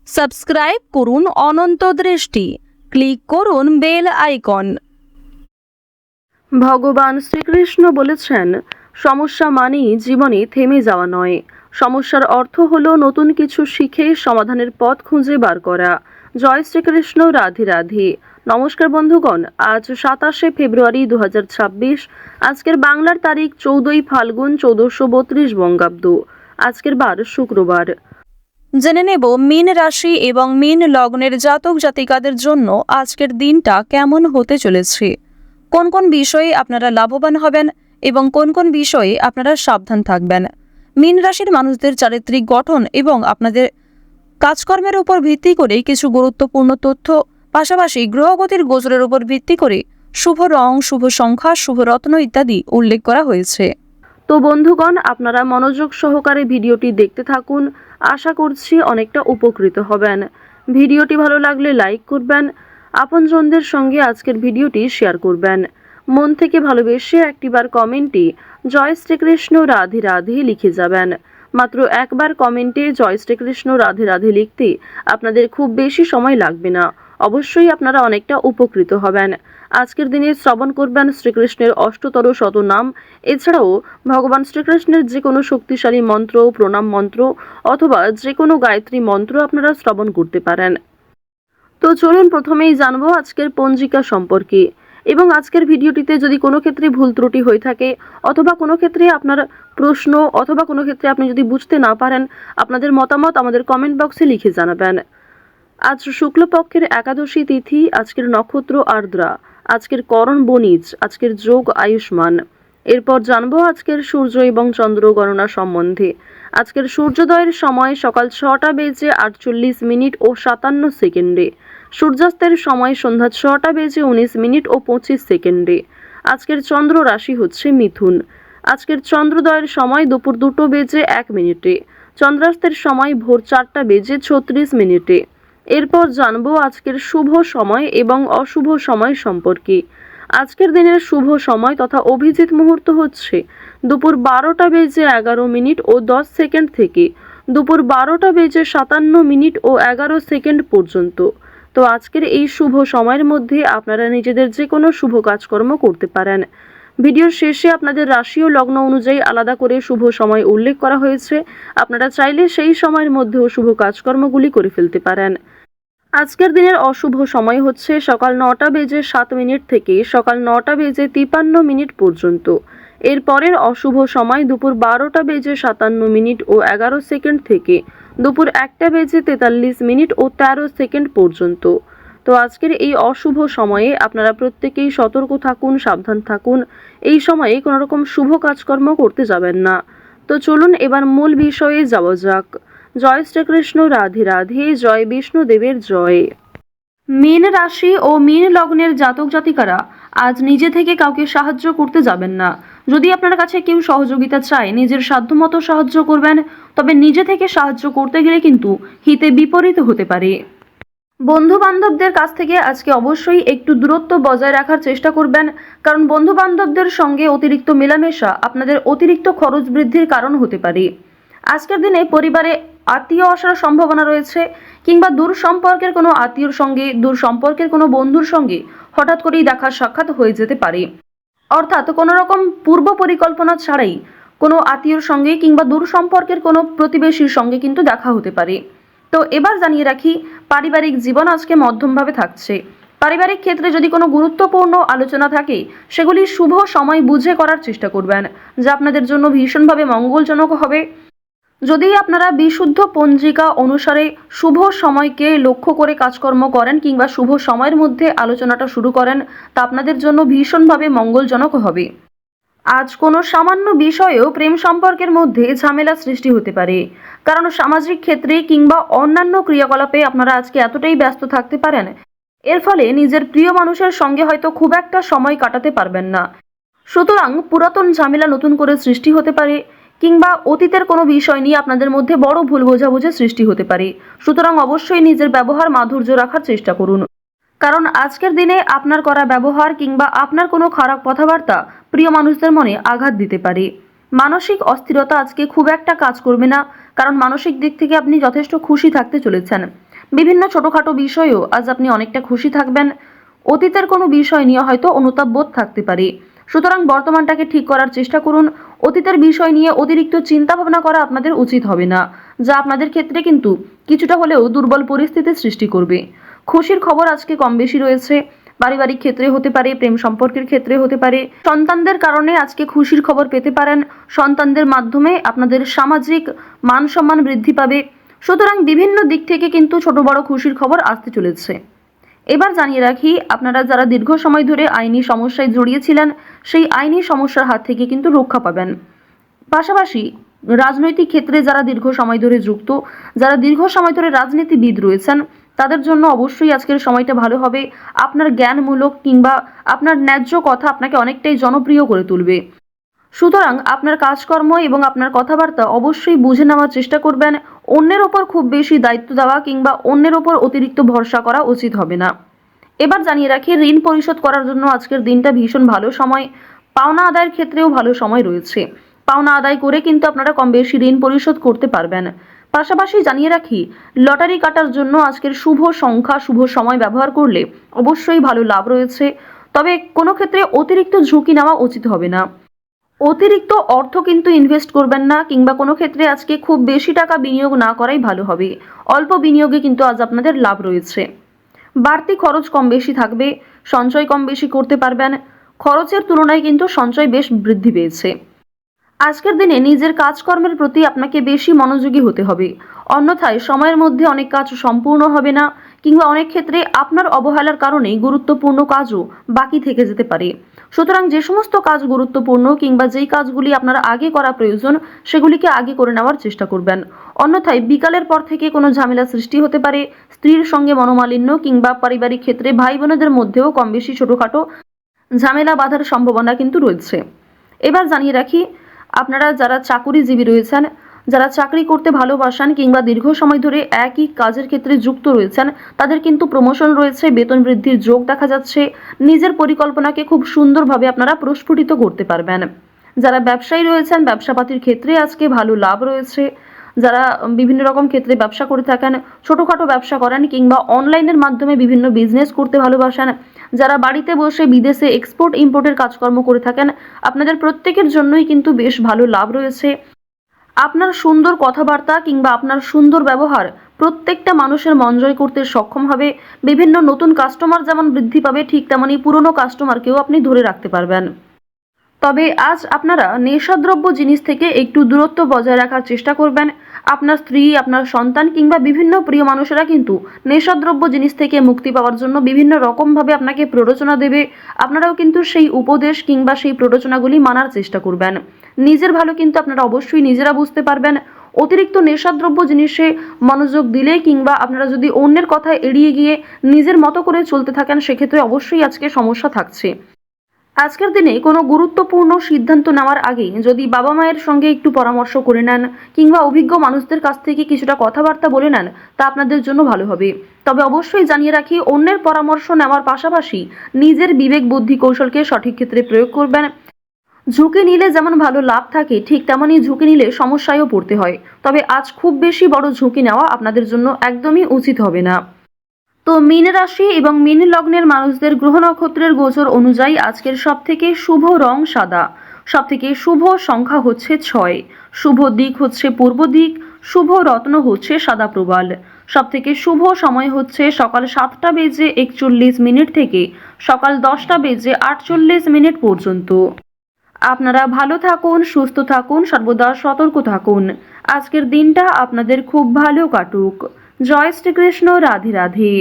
Subscribe করুন অনন্ত দৃষ্টি, click করুন বেল আইকন। ভগবান শ্রীকৃষ্ণ বলেছেন, সমস্যা মানেই জীবনে থেমে যাওয়া নয়, সমস্যার অর্থ হলো নতুন কিছু শিখে সমাধানের পথ খুঁজে বার করা। জয় শ্রীকৃষ্ণ, রাধে রাধে। নমস্কার বন্ধুগণ, আজ 27শে ফেব্রুয়ারি 2026। আজকের বাংলার তারিখ 14ই ফাল্গুন 1432 বঙ্গাব্দ। আজকের বার শুক্রবার। জেনে নেব মীন রাশি এবং মীন লগ্নের জাতক জাতিকাদের জন্য আজকের দিনটা কেমন হতে চলেছে, কোন কোন বিষয়ে আপনারা লাভবান হবেন এবং কোন কোন বিষয়ে আপনারা সাবধান থাকবেন। মীন রাশির মানুষদের চারিত্রিক গঠন এবং আপনাদের কাজকর্মের উপর ভিত্তি করে কিছু গুরুত্বপূর্ণ তথ্য, পাশাপাশি গ্রহগতির গোচরের উপর ভিত্তি করে শুভ রং, শুভ সংখ্যা, শুভ রত্ন ইত্যাদি উল্লেখ করা হয়েছে। তো বন্ধুগণ, আপনারা মনোযোগ সহকারে ভিডিওটি দেখতে থাকুন। আশা করছি অনেকটা উপকৃত হবেন। ভিডিওটি ভালো লাগলে লাইক করবেন, আপনজনদের সঙ্গে আজকের ভিডিওটি শেয়ার করবেন। মন থেকে ভালোবেসে একটিবার কমেন্টে জয় শ্রীকৃষ্ণ রাধে রাধে লিখে যাবেন। মাত্র একবার কমেন্টে জয় শ্রীকৃষ্ণ রাধে রাধে লিখতে আপনাদের খুব বেশি সময় লাগবে না। অবশ্যই আপনারা অনেকটা উপকৃত হবেন। আজকের দিনে শ্রবণ করবেন শ্রীকৃষ্ণের অষ্টতর শতনাম। এছাড়াও ভগবান শ্রীকৃষ্ণের যে কোনো শক্তিশালী মন্ত্র, প্রণাম মন্ত্র অথবা যে কোনো গায়ত্রী মন্ত্র আপনারা শ্রবণ করতে পারেন। তো চলুন প্রথমেই জানবো আজকের পঞ্জিকা সম্পর্কে। এবং আজকের ভিডিওটিতে যদি কোনো ক্ষেত্রে ভুল ত্রুটি হয়ে থাকে অথবা কোনো ক্ষেত্রে আপনার প্রশ্ন অথবা কোনো ক্ষেত্রে আপনি যদি বুঝতে না পারেন, আপনাদের মতামত আমাদের কমেন্ট বক্সে লিখে জানাবেন। আজ শুক্লপক্ষের একাদশী তিথি, আজকের নক্ষত্র আর্দ্রা, আজকের করণ বণিজ, আজকের যোগ আয়ুষ্মান। এরপর জানবো আজকের সূর্য এবং চন্দ্র গণনা সম্বন্ধে। আজকের সূর্যোদয়ের সময় সকাল 6টা বেজে 48 ও 57 সেকেন্ডে, সূর্যাস্তের সময় সন্ধ্যা 6টা বেজে 19 মিনিট ও 25 সেকেন্ডে। আজকের চন্দ্র রাশি হচ্ছে মিথুন। আজকের চন্দ্রোদয়ের সময় দুপুর 2টো বেজে 1 মিনিটে, চন্দ্রাস্তের সময় ভোর 4টা বেজে 36 মিনিটে। এরপর জানবো আজকের শুভ সময় এবং অশুভ সময় সম্পর্কে। আজকের দিনের শুভ সময় তথা অভিজিৎ মুহূর্ত হচ্ছে দুপুর 12টা বেজে 11 মিনিট ও 10 সেকেন্ড থেকে দুপুর 12টা বেজে 57 মিনিট ও 11 সেকেন্ড পর্যন্ত। তো আজকের এই শুভ সময়ের মধ্যে আপনারা নিজেদের যে কোনো শুভ কাজকর্ম করতে পারেন। ভিডিওর শেষে আপনাদের রাশি ও লগ্ন অনুযায়ী আলাদা করে শুভ সময় উল্লেখ করা হয়েছে। আপনারা চাইলে সেই সময়ের মধ্যেও শুভ কাজকর্মগুলি করে ফেলতে পারেন। আজকের দিনের অশুভ সময় হচ্ছে সকাল 9টা বেজে 7 মিনিট থেকে সকাল 9টা বেজে 53 মিনিট পর্যন্ত। এর পরের অশুভ সময় দুপুর 12টা বেজে 57 মিনিট ও 11 সেকেন্ড থেকে দুপুর 1টা বেজে 43 মিনিট ও 13 সেকেন্ড পর্যন্ত। তো আজকের এই অশুভ সময়ে আপনারা প্রত্যেকেই সতর্ক থাকুন, সাবধান থাকুন। এই সময়ে কোনো রকম শুভ কাজকর্ম করতে যাবেন না। তো চলুন এবার মূল বিষয়ে যাওয়া যাক। জয় শ্রীকৃষ্ণ, রাধে রাধে। জয় বিষ্ণুদেবের জয়। মীন রাশি ও মীন লগ্নের জাতক জাতিকারা আজ নিজে থেকে কাউকে সাহায্য করতে যাবেন না। যদি আপনার কাছে কেউ সহযোগিতা চায়, নিজের সাধ্যমতো সাহায্য করবেন, তবে নিজে থেকে সাহায্য করতে গেলে কিন্তু হিতে বিপরীত হতে পারে। বন্ধু বান্ধবদের কাছ থেকে আজকে অবশ্যই একটু দূরত্ব বজায় রাখার চেষ্টা করবেন, কারণ বন্ধু বান্ধবদের সঙ্গে অতিরিক্ত মেলামেশা আপনাদের অতিরিক্ত খরচ বৃদ্ধির কারণ হতে পারে। আজকের দিনে পরিবারে আত্মীয় আসার সম্ভাবনা রয়েছে, কিংবা দূর সম্পর্কের কোনো আত্মীয়র সঙ্গে, দূর সম্পর্কের কোনো বন্ধুর সঙ্গে হঠাৎ করেই দেখা সাক্ষাৎ হয়ে যেতে পারে। অর্থাৎ কোনো রকম পূর্ব পরিকল্পনা ছাড়াই কোনো আত্মীয়র সঙ্গে কিংবা দূর সম্পর্কের কোনো প্রতিবেশীর সঙ্গে কিন্তু দেখা হতে পারে। তো এবার জানিয়ে রাখি, পারিবারিক জীবন আজকে মধ্যমভাবে থাকছে। পারিবারিক ক্ষেত্রে যদি কোনো গুরুত্বপূর্ণ আলোচনা থাকে, সেগুলি শুভ সময় বুঝে করার চেষ্টা করবেন, যা আপনাদের জন্য ভীষণভাবে মঙ্গলজনক হবে। যদি আপনারা বিশুদ্ধ পঞ্জিকা অনুসারে শুভ সময়কে লক্ষ্য করে কাজকর্ম করেন কিংবা শুভ সময়ের মধ্যে আলোচনাটা শুরু করেন, তা আপনাদের জন্য ভীষণভাবে মঙ্গলজনক হবে। আজ কোনো সামান্য বিষয়েও প্রেম সম্পর্কের মধ্যে ঝামেলা সৃষ্টি হতে পারে, কারণ সামাজিক ক্ষেত্রে কিংবা অন্যান্য ক্রিয়াকলাপে আপনারা আজকে এতটাই ব্যস্ত থাকতে পারেন, এর ফলে নিজের প্রিয় মানুষের সঙ্গে হয়তো খুব একটা সময় কাটাতে পারবেন না। সুতরাং পুরাতন ঝামেলা নতুন করে সৃষ্টি হতে পারে, কিংবা অতীতের কোনো বিষয় নিয়ে আপনাদের মধ্যে বড় ভুল বোঝাবুঝি সৃষ্টি হতে পারে। সুতরাং অবশ্যই নিজের ব্যবহার মাধুর্য রাখার চেষ্টা করুন, কারণ আজকের দিনে আপনার করা ব্যবহার কিংবা আপনার কোনো খারাপ কথাবার্তা প্রিয় মানুষদের মনে আঘাত দিতে পারে। মানসিক অস্থিরতা আজকে খুব একটা কাজ করবে না, কারণ মানসিক দিক থেকে আপনি যথেষ্ট খুশি থাকতে চলেছেন। বিভিন্ন ছোটখাটো বিষয়েও আজ আপনি অনেকটা খুশি থাকবেন। অতীতের কোনো বিষয় নিয়ে হয়তো অনুতাপ বোধ থাকতে পারে, সুতরাং বর্তমানটাকে ঠিক করার চেষ্টা করুন। অতীতের বিষয় নিয়ে অতিরিক্ত চিন্তা ভাবনা করা আপনাদের উচিত হবে না, যা আপনাদের ক্ষেত্রে কিন্তু কিছুটা হলেও দুর্বল পরিস্থিতির সৃষ্টি করবে। খুশির খবর আজকে কম বেশি রয়েছে, পারিবারিক ক্ষেত্রে হতে পারে, প্রেম সম্পর্কের ক্ষেত্রে হতে পারে। সন্তানদের কারণে আজকে খুশির খবর পেতে পারেন। সন্তানদের মাধ্যমে আপনাদের সামাজিক মান সম্মান বৃদ্ধি পাবে। সুতরাং বিভিন্ন দিক থেকে কিন্তু ছোট বড় খুশির খবর আসতে চলেছে। এবার জানিয়ে রাখি, আপনারা যারা দীর্ঘ সময় ধরে আইনি সমস্যায় জড়িয়েছিলেন, সেই আইনি সমস্যার হাত থেকে কিন্তু রক্ষা পাবেন। পাশাপাশি রাজনৈতিক ক্ষেত্রে যারা দীর্ঘ সময় ধরে যুক্ত, যারা দীর্ঘ সময় ধরে রাজনীতিবিদ রয়েছেন, তাদের জন্য অবশ্যই আজকের সময়টা ভালো হবে। আপনার জ্ঞানমূলক কিংবা আপনার ন্যায্য কথা আপনাকে অনেকটাই জনপ্রিয় করে তুলবে। সুতরাং আপনার কাজকর্ম এবং আপনার কথাবার্তা অবশ্যই বুঝে নেওয়ার চেষ্টা করবেন। অন্যের ওপর খুব বেশি দায়িত্ব দেওয়া কিংবা অন্যের ওপর অতিরিক্ত ভরসা করা উচিত হবে না। এবার জানিয়ে রাখি, ঋণ পরিশোধ করার জন্য আজকের দিনটা ভীষণ ভালো সময়। পাওনা আদায়ের ক্ষেত্রেও ভালো সময় রয়েছে। পাওনা আদায় করে কিন্তু আপনারা কম বেশি ঋণ পরিশোধ করতে পারবেন। পাশাপাশি জানিয়ে রাখি, লটারি কাটার জন্য আজকের শুভ সংখ্যা, শুভ সময় ব্যবহার করলে অবশ্যই ভালো লাভ রয়েছে। তবে কোনো ক্ষেত্রে অতিরিক্ত ঝুঁকি নেওয়া উচিত হবে না। অতিরিক্ত অর্থ কিন্তু ইনভেস্ট করবেন না, কিংবা কোনো ক্ষেত্রে আজকে খুব বেশি টাকা বিনিয়োগ না করাই ভালো হবে। অল্প বিনিয়োগে কিন্তু আজ আপনাদের লাভ রয়েছে। বাড়তি খরচ কম বেশি থাকবে, সঞ্চয় কম বেশি করতে পারবেন। খরচের তুলনায় কিন্তু সঞ্চয় বেশ বৃদ্ধি পেয়েছে। আজকের দিনে নিজের কাজকর্মের প্রতি আপনাকে বেশি মনোযোগী হতে হবে, অন্যথায় সময়ের মধ্যে অনেক কাজ সম্পূর্ণ হবে না, কিংবা অনেক ক্ষেত্রে আপনার অবহেলার কারণে গুরুত্বপূর্ণ কাজও বাকি থেকে যেতে পারে। সুতরাং যে সমস্ত কাজ গুরুত্বপূর্ণ কিংবা যেই কাজগুলি আপনার আগে করা প্রয়োজন, সেগুলিকে আগে করে নেওয়ার চেষ্টা করবেন। অন্যথায় বিকালের পর থেকে কোনো ঝামেলা সৃষ্টি হতে পারে। স্ত্রীর সঙ্গে মনোমালিন্য কিংবা পারিবারিক ক্ষেত্রে ভাই বোনেদের মধ্যেও কম বেশি ছোটখাটো ঝামেলা বাঁধার সম্ভাবনা কিন্তু রয়েছে। এবার জানিয়ে রাখি, আপনারা যারা চাকুরিজীবী রয়েছেন, যারা চাকরি করতে ভালোবাসেন কিংবা দীর্ঘ সময় ধরে একই কাজের ক্ষেত্রে যুক্ত রয়েছেন, তাদের কিন্তু প্রমোশন রয়েছে, বেতন বৃদ্ধির যোগ দেখা যাচ্ছে। নিজের পরিকল্পনাকে খুব সুন্দরভাবে আপনারা প্রস্ফুটিত করতে পারবেন। যারা ব্যবসায়ী রয়েছেন, ব্যবসাপাতির ক্ষেত্রে আজকে ভালো লাভ রয়েছে। যারা বিভিন্ন রকম ক্ষেত্রে ব্যবসা করে থাকেন, ছোটোখাটো ব্যবসা করেন কিংবা অনলাইনের মাধ্যমে বিভিন্ন বিজনেস করতে ভালোবাসেন, যারা বাড়িতে বসে বিদেশে এক্সপোর্ট ইম্পোর্টের কাজকর্ম করে থাকেন, আপনাদের প্রত্যেকের জন্যই কিন্তু বেশ ভালো লাভ রয়েছে। আপনার সুন্দর কথাবার্তা কিংবা আপনার সুন্দর ব্যবহার প্রত্যেকটা মানুষের মন জয় করতে সক্ষম হবে। বিভিন্ন নতুন কাস্টমার যেমন বৃদ্ধি পাবে, ঠিক তেমনি পুরনো কাস্টমারকেও আপনি ধরে রাখতে পারবেন। তবে আজ আপনারা নেশাদ্রব্য জিনিস থেকে একটু দূরত্ব বজায় রাখার চেষ্টা করবেন। আপনার স্ত্রী, আপনার সন্তান কিংবা বিভিন্ন প্রিয় মানুষেরা কিন্তু নেশাদ্রব্য জিনিস থেকে মুক্তি পাওয়ার জন্য বিভিন্ন রকমভাবে আপনাকে প্ররোচনা দেবে। আপনারাও কিন্তু সেই উপদেশ কিংবা সেই প্ররোচনাগুলি মানার চেষ্টা করবেন। নিজের ভালো কিন্তু আপনারা অবশ্যই নিজেরা বুঝতে পারবেন। অতিরিক্ত নেশাদ্রব্য জিনিসে মনোযোগ দিলে কিংবা আপনারা যদি অন্যের কথা এড়িয়ে গিয়ে নিজের মতো করে চলতে থাকেন, সেক্ষেত্রে অবশ্যই আজকে সমস্যা থাকছে। আজকের দিনে কোনো গুরুত্বপূর্ণ সিদ্ধান্ত নেওয়ার আগে যদি বাবা মায়ের সঙ্গে একটু পরামর্শ করে নেন কিংবা অভিজ্ঞ মানুষদের কাছ থেকে কিছুটা কথাবার্তা বলে নেন, তা আপনাদের জন্য ভালো হবে। তবে অবশ্যই জানিয়ে রাখি, অন্যের পরামর্শ নেওয়ার পাশাপাশি নিজের বিবেক বুদ্ধি কৌশলকে সঠিক ক্ষেত্রে প্রয়োগ করবেন। ঝুঁকি নিলে যেমন ভালো লাভ থাকে, ঠিক তেমনই ঝুঁকি নিলে সমস্যায়ও পড়তে হয়। তবে আজ খুব বেশি বড় ঝুঁকি নেওয়া আপনাদের জন্য একদমই উচিত হবে না। তো মীন রাশি এবং মীন লগ্নের মানুষদের গ্রহ নক্ষত্রের গোচর অনুযায়ী আজকের সবথেকে শুভ রং সাদা, সবথেকে শুভ সংখ্যা হচ্ছে 6, শুভ দিক হচ্ছে পূর্ব দিক, শুভ রত্ন হচ্ছে সাদা প্রবাল। সবথেকে শুভ সময় হচ্ছে সকাল 7টা বেজে 41 মিনিট থেকে সকাল 10টা বেজে 48 মিনিট পর্যন্ত। আপনারা ভালো থাকুন, সুস্থ থাকুন, সর্বদা সতর্ক থাকুন। আজকের দিনটা আপনাদের খুব ভালো কাটুক। জয় শ্রীকৃষ্ণ। রাধে রাধে।